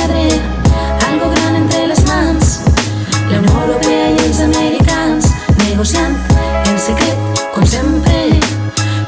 perdre, algo gran entre les mans. La Unió Europea i els americans negociant en secret, com sempre,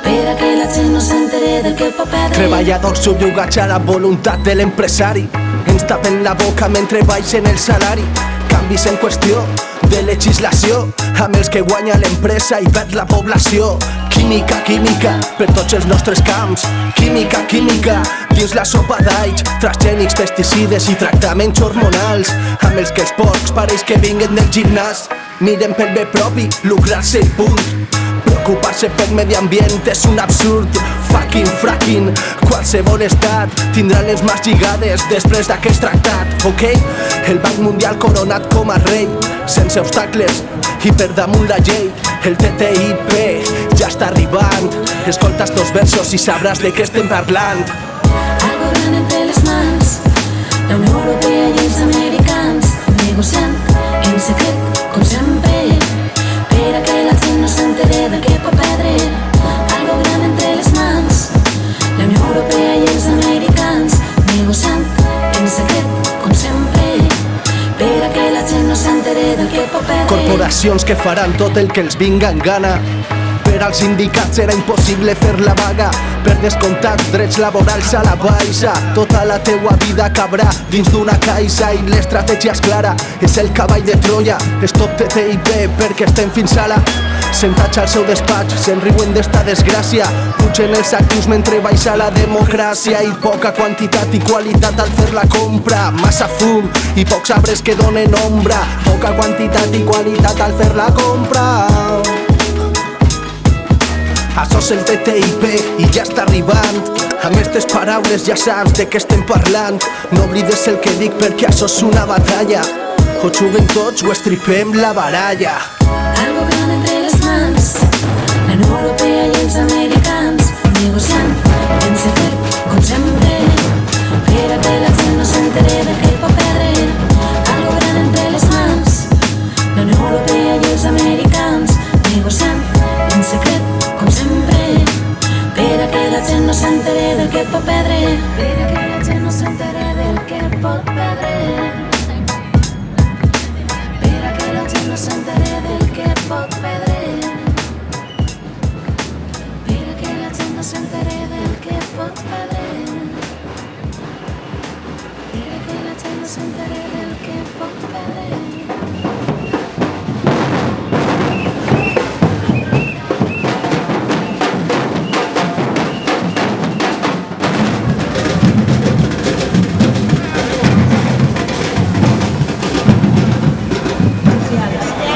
per a que la gent no s'entere del que pot perdre. Treballadors subjugats a la voluntat de l'empresari, ens tapen la boca mentre baixen el salari. Canvis en qüestió de legislació amb els que guanya l'empresa i perd la població. Química, química, per tots els nostres camps. Química, química, dins la sopa d'alls. Transgènics, pesticides i tractaments hormonals, amb els que els porcs pareix que vinguen del gimnàs. Miren pel bé propi, lucrar-se i punt. Preocupar-se pel medi ambient és un absurd. Fucking fracking, qualsevol estat tindrà les mans lligades després d'aquest tractat, ok? El Banc Mundial coronat com a rei, sense obstacles i per damunt la llei. El TTIP ja està arribant, escolta estos versos i sabràs de què estem parlant. Algo gran entre les mans, la Unió Europea i els americans negociant en secret, com sempre, per a que la gent no s'entere del que pot perdre. Algo gran entre les mans, la Unió Europea i els americans negociant en secret, com sempre, per a que la gent no s'entere del que pot perdre. Corporacions que faran tot el que els vinga en gana. Per als sindicats serà impossible fer la vaga. Per descomptat, drets laborals a la baixa. Tota la teua vida cabrà dins d'una caixa i l'estratègia és clara, és el cavall de Troia. Stop TTIP perquè estem fins a la... Sentats al seu despatx, se'n riuen d'esta desgràcia. Pugen els actius mentre baixa la democràcia. I poca quantitat i qualitat al fer la compra. Massa fum i pocs arbres que donen ombra. Poca quantitat i qualitat al fer la compra. Això és el TTIP i ja està arribant. Amb aquestes paraules ja saps de què estem parlant. No oblides el que dic perquè això és una batalla. O juguen tots o estripem la baralla. Algo gran entre les mans, la Unió Europea i els americans negociant en secret, com sempre, per a que la gent no s'entere del que pot perdre. Algo gran entre les mans, la Unió Europea i els americans negociant en secret, com sempre, per a que la gent no s'entere del que pot perdre. Per a que la gent no s'entere del que pot perdre. Per a que la gent no s'entere del que pot perdre. Per a que la gent no s'entere del que pot perdre. Per a que la gent no s'entere del que pot perdre.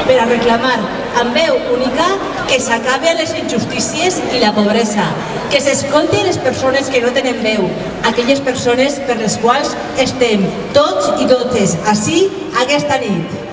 Per a reclamar amb veu única que s'acaben les injustícies i la pobresa, que s'escoltin les persones que no tenen veu, aquelles persones per les quals estem tots i totes ací aquesta nit.